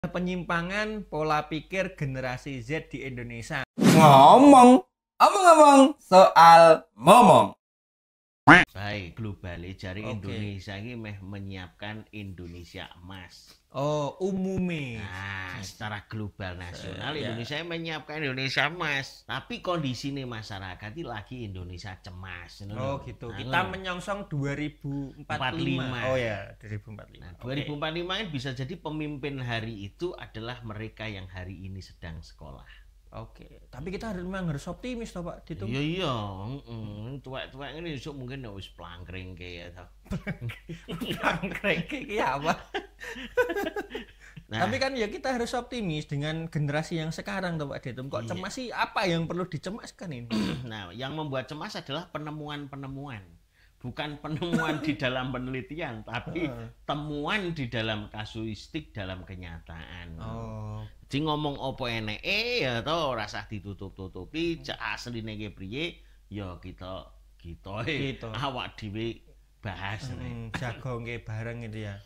Penyimpangan pola pikir generasi Z di Indonesia. Ngomong soal momong. Baik, global jari Oke. Indonesia ini menyiapkan Indonesia emas. Oh, umume. Nah, secara global nasional Ya. Indonesia menyiapkan Indonesia emas. Tapi kondisi nih masyarakat ini lagi Indonesia cemas. Oh gitu. Nah, Kita ngono. menyongsong 2045. 45. Oh ya, 2045. Nah, Oke. 2045 ini bisa jadi pemimpin hari itu adalah mereka yang hari ini sedang sekolah. Oke. Tapi kita memang harus optimis toh Pak Ditung. Iya, tuwek-tuwek ini besok mungkin wis plangkring kayak ya. Anggrek iki apa? Nah, Tapi kan ya kita harus optimis dengan generasi yang sekarang toh Pak Ditung. Kok Iya. cemas sih? Apa yang perlu dicemaskan ini? nah, yang membuat cemas adalah penemuan-penemuan. Bukan penemuan di dalam penelitian, tapi temuan di dalam kasuistik dalam kenyataan. Oh. Jadi ngomong opo eneke ya toh rasa ditutup-tutupi, cek asline ki priye ya kita Gitu. awak dhewe bahas nih. Jagongke bareng gitu ya.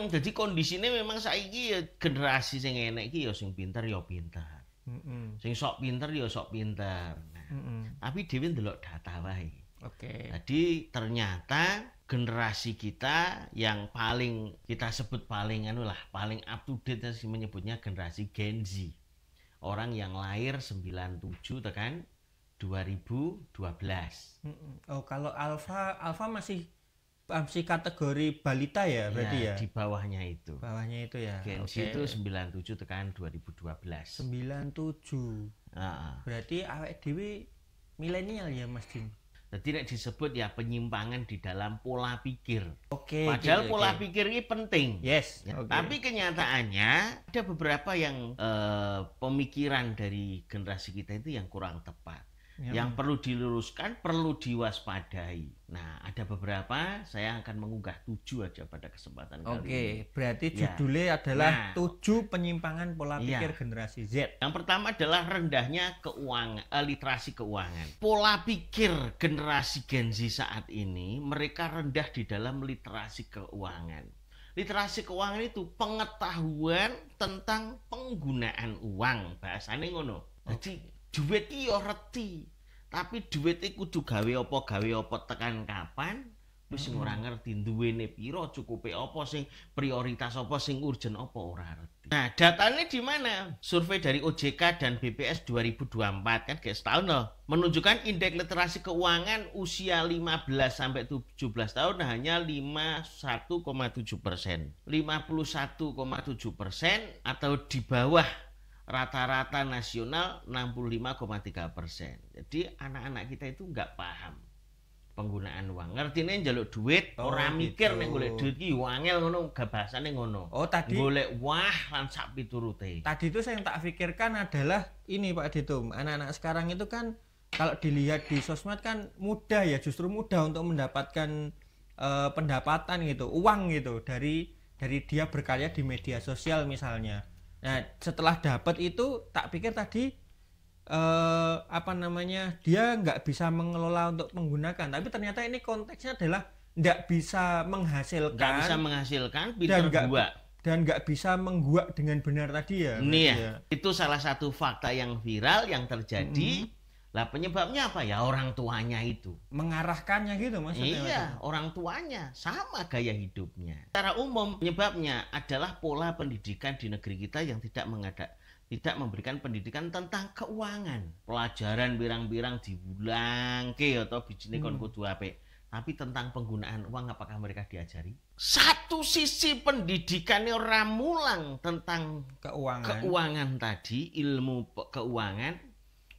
Jadi kondisinya memang saiki ya generasi sing enek iki ya sing pinter ya pinter. Mm-mm. Sing sok pinter ya sok pinter. Nah, Mm-mm. tapi dhewe ndelok data wae. Oke. Jadi ternyata generasi kita yang paling kita sebut paling paling up to date sih menyebutnya generasi Gen Z. Orang yang lahir 97 tekan 2012. Mm-mm. Oh, kalau alfa masih kategori balita ya berarti ya. Di bawahnya itu. Bawahnya itu ya. Gen Z Oke. itu 97 tekan 2012. 97. Nah, Berarti awake dhewe milenial ya Mas Din. tidak disebut ya penyimpangan di dalam pola pikir. Oke. Padahal oke, pola oke. pikir ini penting. Yes. Ya, Oke. tapi kenyataannya ada beberapa yang pemikiran dari generasi kita itu yang kurang tepat. Yang perlu diluruskan, perlu diwaspadai. Nah, ada beberapa, saya akan mengunggah 7 aja pada kesempatan kali ini. Oke, berarti Ya. judulnya adalah Nah. 7 penyimpangan pola Iya. pikir generasi Z. Yang pertama adalah rendahnya literasi keuangan. Pola pikir generasi Gen Z saat ini, mereka rendah di dalam literasi keuangan. Literasi keuangan itu pengetahuan tentang penggunaan uang. Bahasanya ngono. Jadi duit iki yo reti, tapi duit iku kudu gawe apa tekan kapan wis ora ngerti duwene piro, cukupe apa, sing prioritas apa, sing urgent apa ora ngerti. Nah, datanya di mana? Survei dari OJK dan BPS 2024 kan kayak setahun loh, menunjukkan indeks literasi keuangan usia 15 sampai 17 tahun hanya 51,7%. 51,7% atau di bawah rata-rata nasional 65,3%. Jadi anak-anak kita itu nggak paham penggunaan uang. Ngertine njaluk duit, Oh, ora mikir gitu. nek golek duit ki wangel ngono, bahasane ngono. Oh, tadi Golek wah lan sak piturute. itu saya yang tak pikirkan adalah ini Pak Ditum. Anak-anak sekarang itu kan kalau dilihat di sosmed kan mudah ya, justru mudah untuk mendapatkan pendapatan gitu, uang gitu dari dia berkarya di media sosial misalnya. Nah, setelah dapat itu tak pikir tadi dia nggak bisa mengelola untuk menggunakan, tapi ternyata ini konteksnya adalah nggak bisa menghasilkan Nggak bisa menghasilkan, dan pinter nggak gua. bisa mengguak dengan benar tadi ya. Ini berarti ya, itu salah satu fakta yang viral yang terjadi. Lah penyebabnya apa ya? Orang tuanya itu. Mengarahkannya gitu maksudnya. Iya, orang tuanya sama gaya hidupnya. Secara umum penyebabnya adalah pola pendidikan di negeri kita yang tidak memberikan pendidikan tentang keuangan. Pelajaran birang-birang diulang atau bijine kon kudu apik. Tapi tentang penggunaan uang apakah mereka diajari? Satu sisi pendidikannya ora mulang tentang keuangan tadi, ilmu keuangan.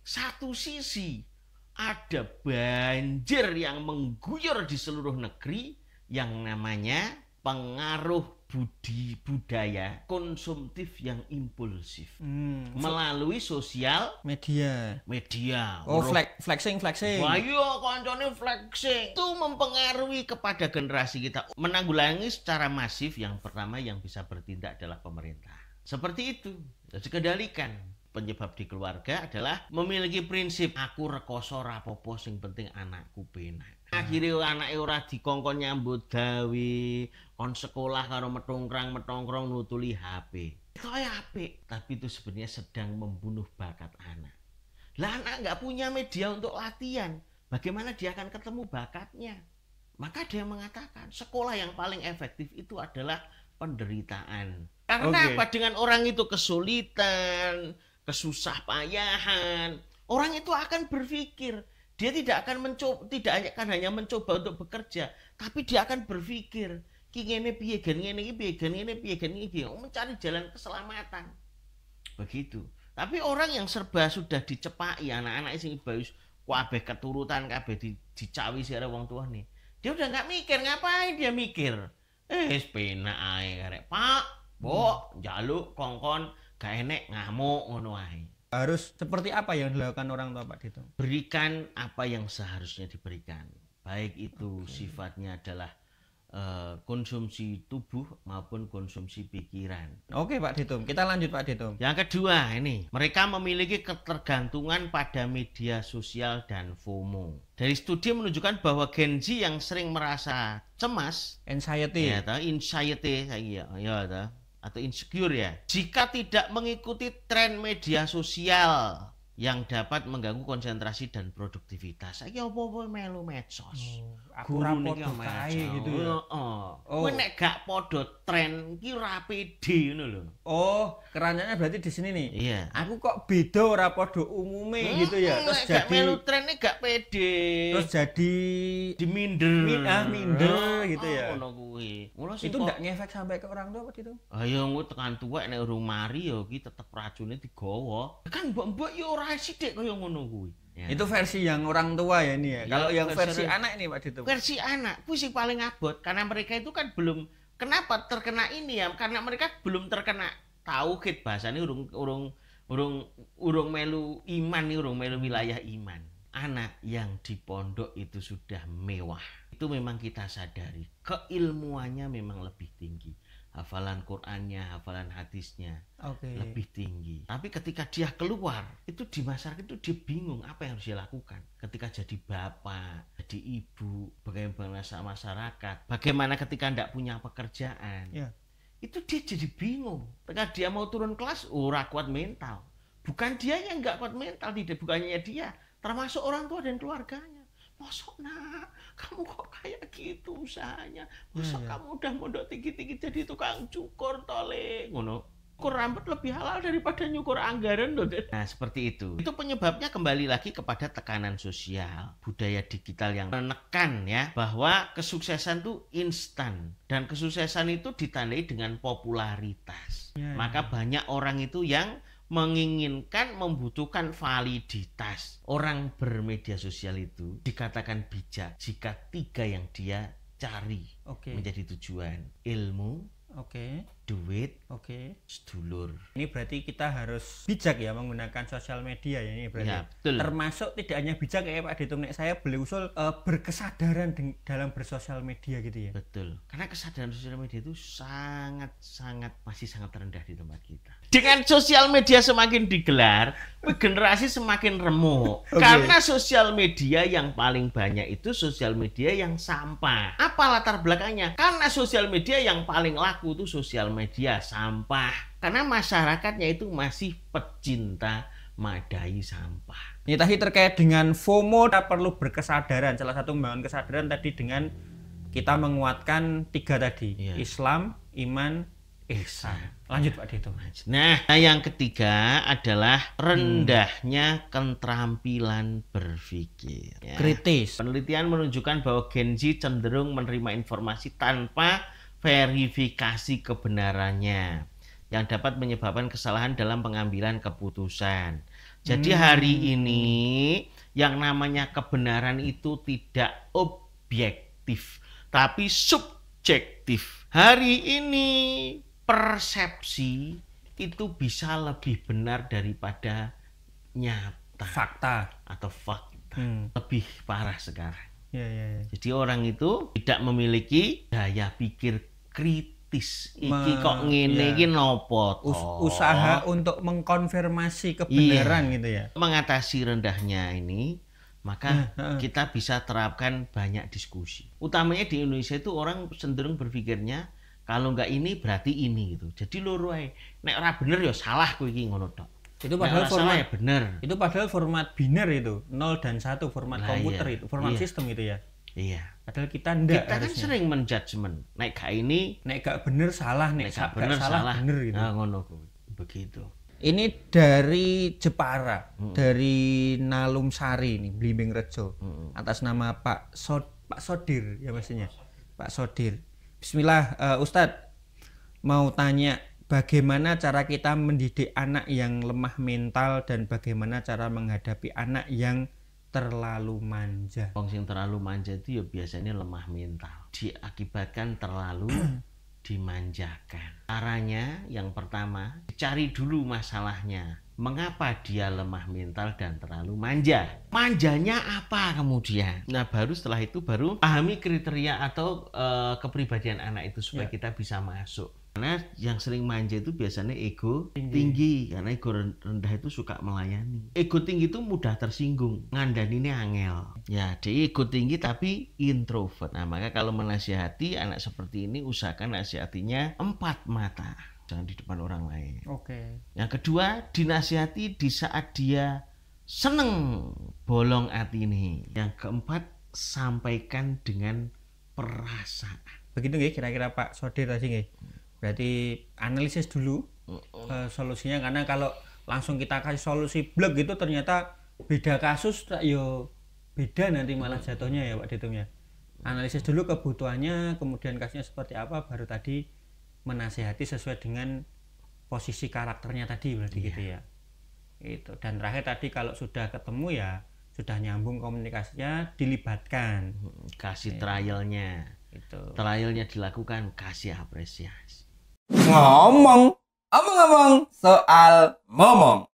Satu sisi ada banjir yang mengguyur di seluruh negeri yang namanya pengaruh budaya konsumtif yang impulsif melalui sosial media. Oh, flexing. Wah iya, koncone flexing itu mempengaruhi kepada generasi kita. Menanggulangi secara masif, yang pertama yang bisa bertindak adalah pemerintah. Seperti itu, jadi kendalikan. Penyebab di keluarga adalah memiliki prinsip aku rekoso rapopo sing penting anakku penak. Akhirnya anake ora dikongkon nyambut gawe, kon sekolah karo metongkrang nutuli HP. apik, tapi itu sebenarnya sedang membunuh bakat anak. Lah anak nggak punya media untuk latihan, bagaimana dia akan ketemu bakatnya? Maka dia mengatakan sekolah yang paling efektif itu adalah penderitaan. Karena apa? Dengan orang itu kesulitan, kesusah payahan, orang itu akan berpikir, dia tidak akan hanya mencoba untuk bekerja, tapi dia akan berpikir, ngene piye mencari jalan keselamatan. Begitu. Tapi orang yang serba sudah dicepaki, anak-anak sing bayus kabeh keturutan kabeh dicawi sira wong tuane. Dia udah nggak mikir, ngapain dia mikir? Wis penak ae karek, Pak, Mbok, njaluk kongkon gak enek ngamuk ngono ae. Harus seperti apa yang dilakukan orang tua Pak Dito? Berikan apa yang seharusnya diberikan. Baik itu sifatnya adalah konsumsi tubuh maupun konsumsi pikiran. Oke Pak Dito, kita lanjut Pak Dito. Yang kedua ini, mereka memiliki ketergantungan pada media sosial dan FOMO. Dari studi menunjukkan bahwa Gen Z yang sering merasa cemas, Anxiety. anxiety atau insecure ya, jika tidak mengikuti tren media sosial yang dapat mengganggu konsentrasi dan produktivitas. Saiki opo-opo melu medsos. Aku ra podo kae gitu ya. Kowe nek gak padha tren iki ora pede ngono lho. Oh, keranjanya berarti di sini nih. Iya. Aku kok beda ora podo umume gitu ya. Terus nek jadi gak melu trennya gak pede. Terus jadi minder gitu ya. Ngono kuwi. Itu ndak ngefek sampai ke orang tua Pak Dito? Ayo engko tekan tuwek nek urung mari ya iki tetep racune digawa. Kan mbok-mbok ya ora sithik kaya ngono kuwi. Ya. Itu versi yang orang tua ya ini ya. Ya, Kalau yang versi versi anak ini Pak Dito. Versi anak kuwi sing paling abot karena mereka itu kan belum kenapa terkena ini ya? Karena mereka belum terkena tauhid, bahasane urung melu iman nih, urung melu wilayah iman. Anak yang di pondok itu sudah mewah. Itu memang kita sadari. Keilmuannya memang lebih tinggi. Hafalan Qur'annya, hafalan hadisnya lebih tinggi. Tapi ketika dia keluar, itu di masyarakat itu dia bingung apa yang harus dia lakukan. Ketika jadi bapak, jadi ibu, bagaimana masyarakat, bagaimana ketika tidak punya pekerjaan. Ya. Itu dia jadi bingung. Ketika dia mau turun kelas, ora kuat mental. Bukan dia yang nggak kuat mental, bukannya dia, termasuk orang tua dan keluarganya. Masuk nak, kamu kok kayak gitu usahanya? Masuk kamu udah mondok tinggi-tinggi jadi tukang cukur tole, ngono. Cukur rambut lebih halal daripada nyukur anggaran loh. Nah seperti itu. Itu penyebabnya kembali lagi kepada tekanan sosial, budaya digital yang menekan ya bahwa kesuksesan itu instan dan kesuksesan itu ditandai dengan popularitas. Maka banyak orang itu yang menginginkan, membutuhkan validitas. Orang bermedia sosial itu dikatakan bijak jika 3 yang dia cari menjadi tujuan: ilmu, duit, sedulur. Ini berarti kita harus bijak ya menggunakan sosial media ya ini berarti. Ya, betul. Termasuk tidak hanya bijak ya Pak Dito, nek saya beli usul berkesadaran dalam bersosial media gitu ya. Betul. Karena kesadaran sosial media itu masih sangat rendah di tempat kita. Dengan sosial media semakin digelar, generasi semakin remuk. Karena sosial media yang paling banyak itu sosial media yang sampah. Apa latar belakangnya? Karena sosial media yang paling laku itu sosial media sampah. Karena masyarakatnya itu masih pecinta madai sampah. Ini tadi terkait dengan FOMO, kita perlu berkesadaran. Salah satu membangun kesadaran tadi dengan kita menguatkan 3 tadi. Islam, iman, ihsan. Lanjut Pak Dito. Nah, yang ketiga adalah rendahnya keterampilan berpikir. Ya. Kritis. Penelitian menunjukkan bahwa Gen Z cenderung menerima informasi tanpa verifikasi kebenarannya, yang dapat menyebabkan kesalahan dalam pengambilan keputusan. Jadi hari ini yang namanya kebenaran itu tidak objektif, tapi subjektif. Hari ini persepsi itu bisa lebih benar daripada nyata. Fakta. Atau fakta. Lebih parah sekarang. Ya. Jadi orang itu tidak memiliki daya pikir kritis. Iki kok ngene iki nopo to? Usaha untuk mengkonfirmasi kebenaran gitu ya. Mengatasi rendahnya ini, maka kita bisa terapkan banyak diskusi. Utamanya di Indonesia itu orang cenderung berpikirnya Kalau nggak ini berarti ini gitu. Jadi loro ae. Nek ora bener ya salah kowe iki ngono tok. Itu Nek padahal ora salah format ya bener. itu padahal format biner itu 0 dan 1 format Lah, komputer iya. itu format Iya. sistem itu ya. Iya. Padahal kita ndak Kita kan harusnya. sering menjudgment. Nek gak ini, Nek gak bener salah, nek nek gak gak bener salah. bener gitu. Nah, ngono kuwi. Begitu. Ini dari Jepara, dari Nalum Sari nih, Blimbing Rejo. Atas nama Pak Sodir ya maksudnya. Pak Sodir. Bismillah, Ustadz mau tanya bagaimana cara kita mendidik anak yang lemah mental dan bagaimana cara menghadapi anak yang terlalu manja. Wong sing terlalu manja itu ya biasanya lemah mental. Diakibatkan terlalu dimanjakan. Caranya yang pertama, cari dulu masalahnya. Mengapa dia lemah mental dan terlalu manja? Manjanya apa kemudian? Nah, baru setelah itu baru pahami kriteria atau kepribadian anak itu supaya kita bisa masuk. Karena yang sering manja itu biasanya ego tinggi. Karena ego rendah itu suka melayani. Ego tinggi itu mudah tersinggung, ngandaninya angel. Ya, dia ego tinggi tapi introvert. Nah, maka kalau menasihati anak seperti ini, usahakan nasihatinya 4 mata, jangan di depan orang lain. Oke. Yang kedua, dinasihati di saat dia seneng bolong hati ini. Yang keempat, sampaikan dengan perasaan. Begitu nggih kira-kira Pak Sodir tadi nggih. Berarti analisis dulu solusinya, karena kalau langsung kita kasih solusi blek gitu ternyata beda kasus yo beda nanti malah jatuhnya ya Pak Ditum ya. Analisis dulu kebutuhannya, kemudian kasusnya seperti apa, baru tadi menasehati sesuai dengan posisi karakternya tadi berarti gitu ya. Itu. Dan terakhir tadi kalau sudah ketemu ya sudah nyambung komunikasinya, dilibatkan. Kasih trialnya. Itu. Trialnya dilakukan, kasih apresiasi. Ngomong. Omong-omong soal momong.